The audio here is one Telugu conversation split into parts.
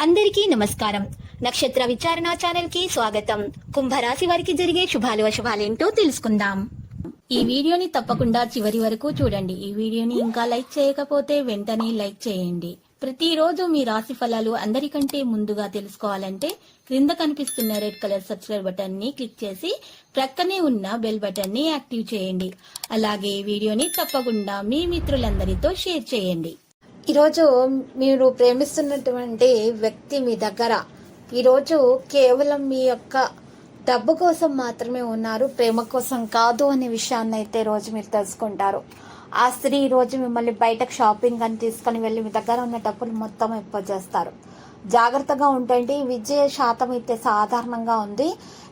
అందరికీ నమస్కారం. నక్షత్ర విచారణ ఛానల్ కి స్వాగతం. కుంభరాశి వారికి జరిగే శుభాలు అశుభాలేంటో తెలుసుకుందాం. ఈ వీడియోని తప్పకుండా చివరి వరకు చూడండి. ఈ వీడియోని ఇంకా లైక్ చేయకపోతే వెంటనే లైక్ చేయండి. ప్రతిరోజు మీ రాశి ఫలాలు అందరికంటే ముందుగా తెలుసుకోవాలంటే క్రింద కనిపిస్తున్న రెడ్ కలర్ సబ్స్క్రైబ్ బటన్ ని క్లిక్ చేసి ప్రక్కనే ఉన్న బెల్ బటన్ ని యాక్టివ్ చేయండి. అలాగే ఈ వీడియోని తప్పకుండా మీ మిత్రులందరితో షేర్ చేయండి. ఈరోజు మీరు ప్రేమిస్తున్నటువంటి వ్యక్తి మీ దగ్గర ఈరోజు కేవలం మీ యొక్క డబ్బు కోసం మాత్రమే ఉన్నారు, ప్రేమ కోసం కాదు అనే విషయాన్ని అయితే రోజు మీరు తెలుసుకుంటారు. ఆ స్త్రీ ఈరోజు మిమ్మల్ని బయటకు షాపింగ్ అని తీసుకుని వెళ్ళి మీ దగ్గర ఉన్న డబ్బులు మొత్తం ఇప్పజేస్తారు. జాగ్రత్తగా ఉండండి. విజయ శాతం అయితే సాధారణంగా ఉంది.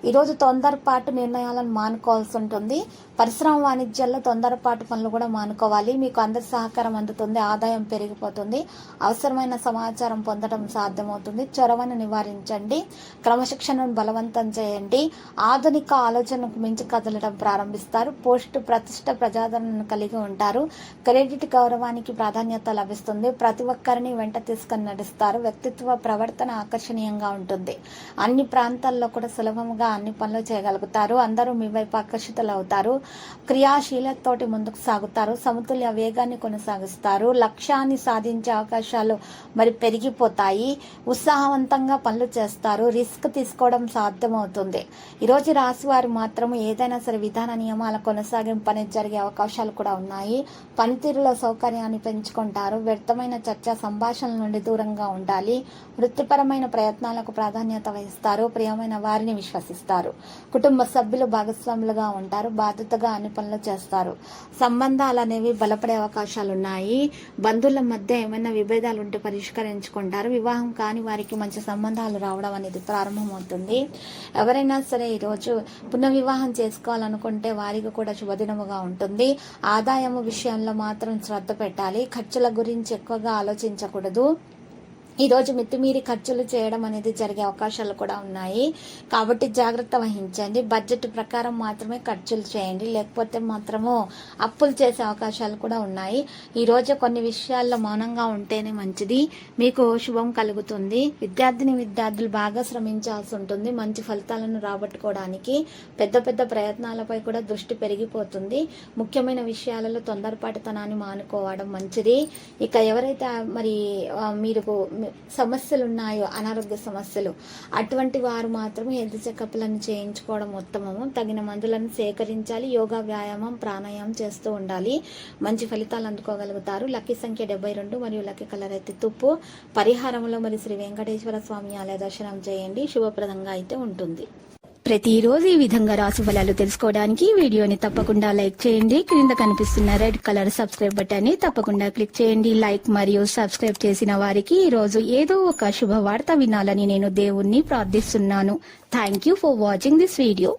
ఈరోజు తొందరపాటు నిర్ణయాలను మానుకోవాల్సి ఉంటుంది. పరిశ్రమ వాణిజ్యాల్లో తొందరపాటు పనులు కూడా మానుకోవాలి. మీకు అందరి సహకారం అందుతుంది, ఆదాయం పెరిగిపోతుంది, అవసరమైన సమాచారం పొందడం సాధ్యమవుతుంది. చొరవను నివారించండి, క్రమశిక్షణను బలవంతం చేయండి. ఆధునిక ఆలోచనకు మించి కదలడం ప్రారంభిస్తారు. పోస్టు ప్రతిష్ట ప్రజాదరణను కలిగి ఉంటారు. క్రెడిట్ గౌరవానికి ప్రాధాన్యత లభిస్తుంది. ప్రతి ఒక్కరిని వెంట తీసుకుని నడుస్తారు. వ్యక్తిత్వ ప్రవర్తన ఆకర్షణీయంగా ఉంటుంది. అన్ని ప్రాంతాల్లో కూడా సులభంగా అన్ని పనులు చేయగలుగుతారు. అందరూ మీ వైపు ఆకర్షితులు అవుతారు. క్రియాశీలతతోటి ముందుకు సాగుతారు. సమతుల్య వేగాన్ని కొనసాగిస్తారు. లక్ష్యాన్ని సాధించే అవకాశాలు పెరిగిపోతాయి. ఉత్సాహవంతంగా పనులు చేస్తారు. రిస్క్ తీసుకోవడం సాధ్యమవుతుంది. ఈరోజు రాశి వారు మాత్రం ఏదైనా సరే విధాన నియమాల కొనసాగింపు అనేది జరిగే అవకాశాలు కూడా ఉన్నాయి. పనితీరులో సౌకర్యాన్ని పెంచుకుంటారు. వ్యర్థమైన చర్చ సంభాషణల నుండి దూరంగా ఉండాలి. వృత్తిపరమైన ప్రయత్నాలకు ప్రాధాన్యత వహిస్తారు. ప్రియమైన వారిని విశ్వసిస్తారు. కుటుంబ సభ్యులు భాగస్వాములుగా ఉంటారు. బాధ్యతగా అన్ని పనులు చేస్తారు. సంబంధాలు అనేవి బలపడే అవకాశాలు ఉన్నాయి. బంధువుల మధ్య ఏమైనా విభేదాలు ఉంటే పరిష్కరించుకుంటారు. వివాహం కాని వారికి మంచి సంబంధాలు రావడం అనేది ప్రారంభమవుతుంది. ఎవరైనా సరే ఈరోజు పునర్వివాహం చేసుకోవాలనుకుంటే వారికి కూడా శుభదినముగా ఉంటుంది. ఆదాయము విషయంలో మాత్రం శ్రద్ధ పెట్టాలి. ఖర్చుల గురించి ఎక్కువగా ఆలోచించకూడదు. ఈరోజు మితిమీరి ఖర్చులు చేయడం అనేది జరిగే అవకాశాలు కూడా ఉన్నాయి. కాబట్టి జాగ్రత్త వహించండి. బడ్జెట్ ప్రకారం మాత్రమే ఖర్చులు చేయండి, లేకపోతే మాత్రము అప్పులు చేసే అవకాశాలు కూడా ఉన్నాయి. ఈరోజు కొన్ని విషయాల్లో మౌనంగా ఉంటేనే మంచిది. మీకు శుభం కలుగుతుంది. విద్యార్థులు బాగా శ్రమించాల్సి ఉంటుంది. మంచి ఫలితాలను రాబట్టుకోవడానికి పెద్ద పెద్ద ప్రయత్నాలపై కూడా దృష్టి పెరిగిపోతుంది. ముఖ్యమైన విషయాలలో తొందరపాటుతనాన్ని మానుకోవడం మంచిది. ఇక ఎవరైతే మీరు సమస్యలు ఉన్నాయో, అనారోగ్య సమస్యలు, అటువంటి వారు మాత్రం హెల్త్ చెకప్లను చేయించుకోవడం ఉత్తమము. తగిన మందులను సేకరించాలి. యోగా, వ్యాయామం, ప్రాణాయామం చేస్తూ ఉండాలి. మంచి ఫలితాలు అందుకోగలుగుతారు. లక్కీ సంఖ్య 72 మరియు లక్కీ కలర్ అయితే తుప్పు. పరిహారంలో శ్రీ వెంకటేశ్వర స్వామి ఆలయ దర్శనం చేయండి. శుభప్రదంగా అయితే ఉంటుంది. ప్రతిరోజు ఈ విధంగా రాశి ఫలాలు తెలుసుకోవడానికి వీడియోని తప్పకుండా లైక్ చేయండి. క్రింద కనిపిస్తున్న రెడ్ కలర్ సబ్స్క్రైబ్ బటన్ ని తప్పకుండా క్లిక్ చేయండి. లైక్ మరియు సబ్స్క్రైబ్ చేసిన వారికి ఈ రోజు ఏదో ఒక శుభవార్త వినాలని నేను దేవుణ్ణి ప్రార్థిస్తున్నాను. Thank you for watching this video.